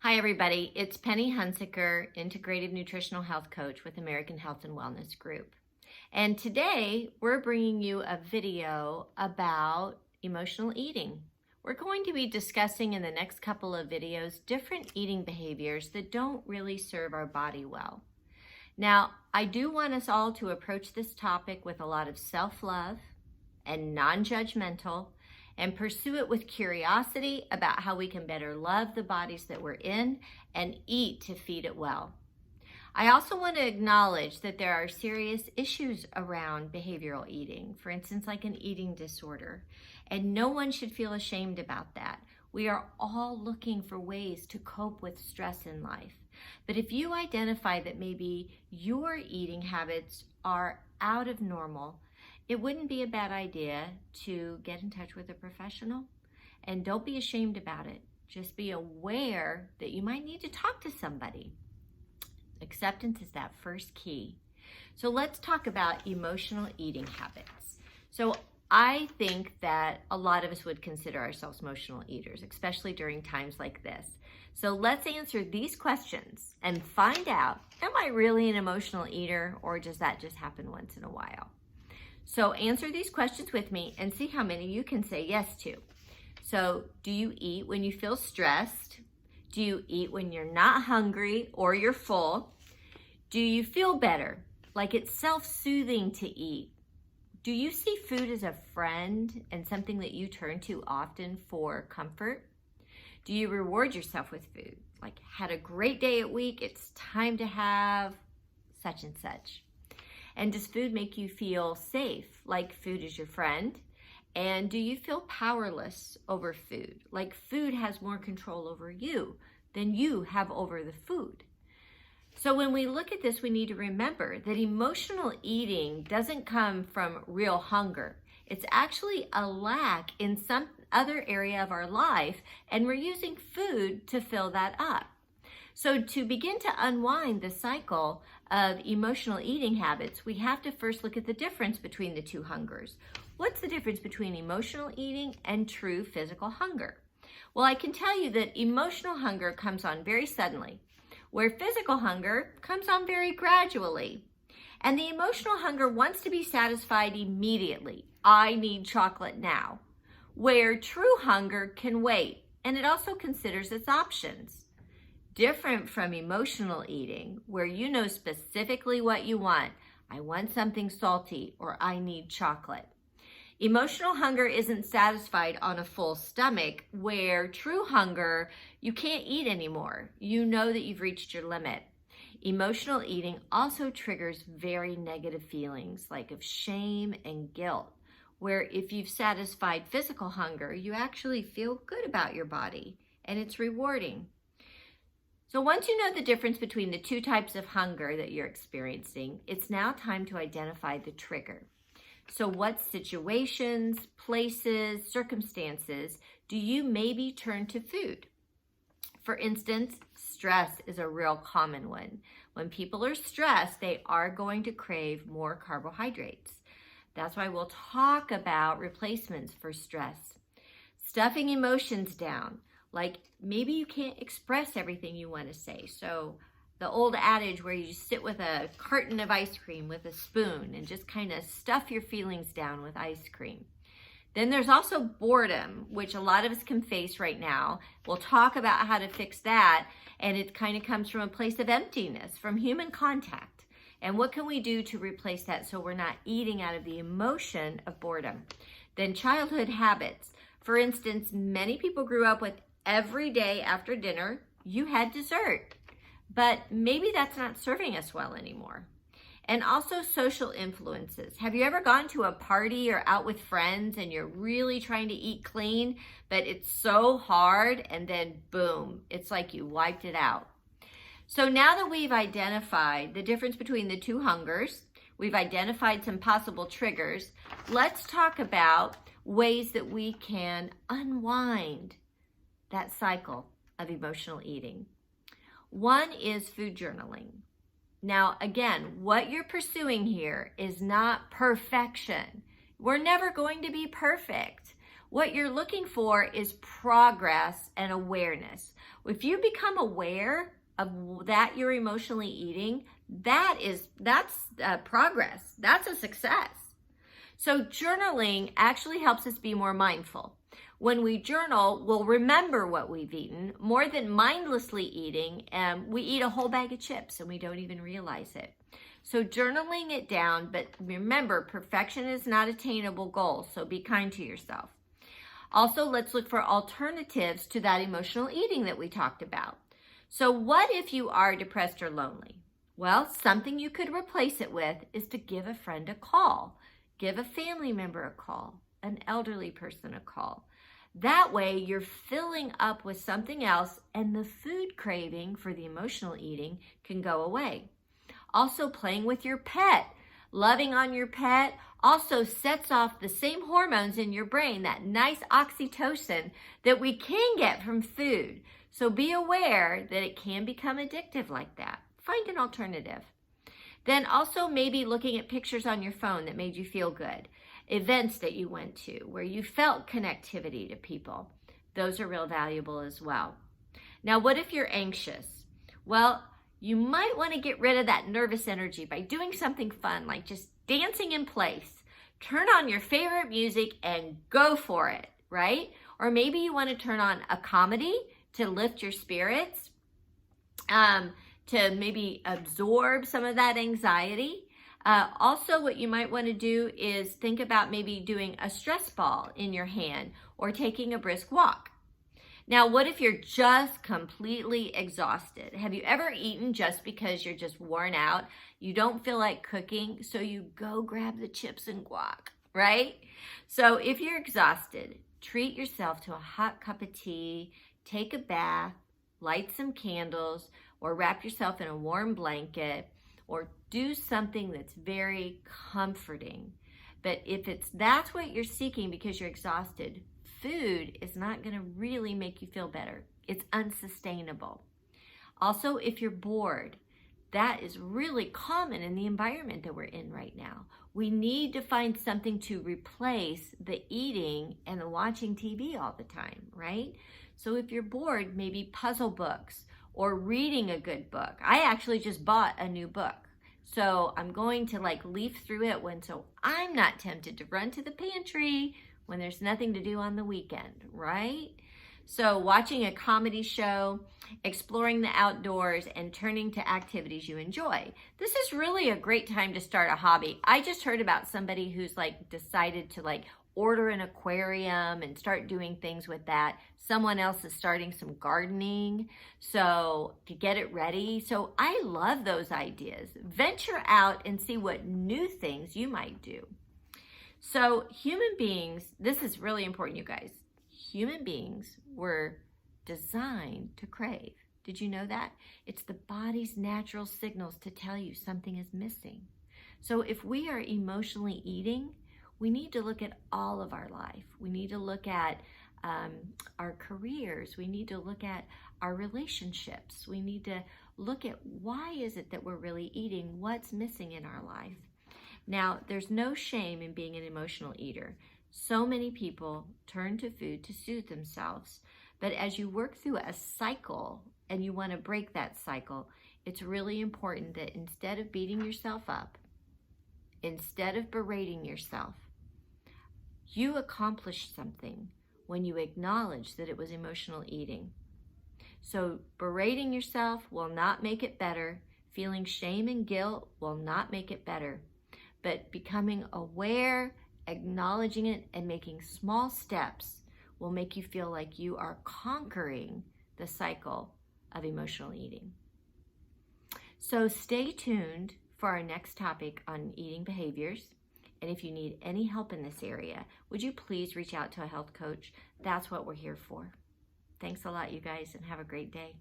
Hi, everybody. It's Penny Hunsaker, Integrated Nutritional Health Coach with American Health and Wellness Group. And today we're bringing you a video about emotional eating. We're going to be discussing in the next couple of videos different eating behaviors that don't really serve our body well. Now, I do want us all to approach this topic with a lot of self-love and non-judgmental, and pursue it with curiosity about how we can better love the bodies that we're in and eat to feed it well. I also want to acknowledge that there are serious issues around behavioral eating, for instance, like an eating disorder, and no one should feel ashamed about that. We are all looking for ways to cope with stress in life. But if you identify that maybe your eating habits are out of normal, it wouldn't be a bad idea to get in touch with a professional, and don't be ashamed about it. Just be aware that you might need to talk to somebody. Acceptance is that first key. So let's talk about emotional eating habits. So I think that a lot of us would consider ourselves emotional eaters, especially during times like this. So let's answer these questions and find out, am I really an emotional eater, or does that just happen once in a while? So answer these questions with me and see how many you can say yes to. So do you eat when you feel stressed? Do you eat when you're not hungry or you're full? Do you feel better, like it's self-soothing to eat? Do you see food as a friend and something that you turn to often for comfort? Do you reward yourself with food? Like, had a great day at week, it's time to have such and such. And does food make you feel safe, like food is your friend? And do you feel powerless over food, like food has more control over you than you have over the food? So when we look at this, we need to remember that emotional eating doesn't come from real hunger. It's actually a lack in some other area of our life, and we're using food to fill that up. So to begin to unwind the cycle of emotional eating habits, we have to first look at the difference between the two hungers. What's the difference between emotional eating and true physical hunger? Well, I can tell you that emotional hunger comes on very suddenly, where physical hunger comes on very gradually. And the emotional hunger wants to be satisfied immediately. I need chocolate now. Where true hunger can wait, and it also considers its options. Different from emotional eating, where you know specifically what you want. I want something salty, or I need chocolate. Emotional hunger isn't satisfied on a full stomach, where true hunger, you can't eat anymore. You know that you've reached your limit. Emotional eating also triggers very negative feelings, like of shame and guilt, where if you've satisfied physical hunger, you actually feel good about your body, and it's rewarding. So once you know the difference between the two types of hunger that you're experiencing, it's now time to identify the trigger. So what situations, places, circumstances do you maybe turn to food? For instance, stress is a real common one. When people are stressed, they are going to crave more carbohydrates. That's why we'll talk about replacements for stress. Stuffing emotions down. Like maybe you can't express everything you want to say. So the old adage where you just sit with a carton of ice cream with a spoon and just kind of stuff your feelings down with ice cream. Then there's also boredom, which a lot of us can face right now. We'll talk about how to fix that. And it kind of comes from a place of emptiness, from human contact. And what can we do to replace that so we're not eating out of the emotion of boredom? Then childhood habits. For instance, many people grew up with every day after dinner, you had dessert, but maybe that's not serving us well anymore. And also social influences. Have you ever gone to a party or out with friends and you're really trying to eat clean, but it's so hard and then boom, it's like you wiped it out. So now that we've identified the difference between the two hungers, we've identified some possible triggers, let's talk about ways that we can unwind that cycle of emotional eating. One is food journaling. Now, again, what you're pursuing here is not perfection. We're never going to be perfect. What you're looking for is progress and awareness. If you become aware of that you're emotionally eating, that's progress. That's a success. So journaling actually helps us be more mindful. When we journal, we'll remember what we've eaten more than mindlessly eating. We eat a whole bag of chips and we don't even realize it. So journaling it down, but remember, perfection is not an attainable goal, so be kind to yourself. Also, let's look for alternatives to that emotional eating that we talked about. So what if you are depressed or lonely? Well, something you could replace it with is to give a friend a call. Give a family member a call, an elderly person a call. That way you're filling up with something else and the food craving for the emotional eating can go away. Also, playing with your pet, loving on your pet also sets off the same hormones in your brain, that nice oxytocin that we can get from food. So be aware that it can become addictive like that. Find an alternative. Then also maybe looking at pictures on your phone that made you feel good, events that you went to where you felt connectivity to people. Those are real valuable as well. Now, what if you're anxious? Well, you might want to get rid of that nervous energy by doing something fun, like just dancing in place. Turn on your favorite music and go for it, right? Or maybe you want to turn on a comedy to lift your spirits, to maybe absorb some of that anxiety. Also, what you might want to do is think about maybe doing a stress ball in your hand or taking a brisk walk. Now, what if you're just completely exhausted? Have you ever eaten just because you're just worn out? You don't feel like cooking, so you go grab the chips and guac, right? So if you're exhausted, treat yourself to a hot cup of tea, take a bath, light some candles, or wrap yourself in a warm blanket, or do something that's very comforting. But if that's what you're seeking because you're exhausted, food is not going to really make you feel better. It's unsustainable. Also, if you're bored, that is really common in the environment that we're in right now. We need to find something to replace the eating and the watching TV all the time, right? So if you're bored, maybe puzzle books or reading a good book. I actually just bought a new book. So I'm going to leaf through it so I'm not tempted to run to the pantry when there's nothing to do on the weekend, right? So watching a comedy show, exploring the outdoors, and turning to activities you enjoy. This is really a great time to start a hobby. I just heard about somebody who's decided to order an aquarium and start doing things with that. Someone else is starting some gardening, so to get it ready. So I love those ideas. Venture out and see what new things you might do. So human beings, this is really important, you guys. Human beings were designed to crave. Did you know that? It's the body's natural signals to tell you something is missing. So if we are emotionally eating, we need to look at all of our life. We need to look at our careers. We need to look at our relationships. We need to look at why is it that we're really eating? What's missing in our life? Now, there's no shame in being an emotional eater. So many people turn to food to soothe themselves. But as you work through a cycle and you want to break that cycle, it's really important that instead of beating yourself up, instead of berating yourself, you accomplished something when you acknowledge that it was emotional eating. So berating yourself will not make it better. Feeling shame and guilt will not make it better. But becoming aware, acknowledging it, and making small steps will make you feel like you are conquering the cycle of emotional eating. So stay tuned for our next topic on eating behaviors. And if you need any help in this area, would you please reach out to a health coach? That's what we're here for. Thanks a lot, you guys, and have a great day.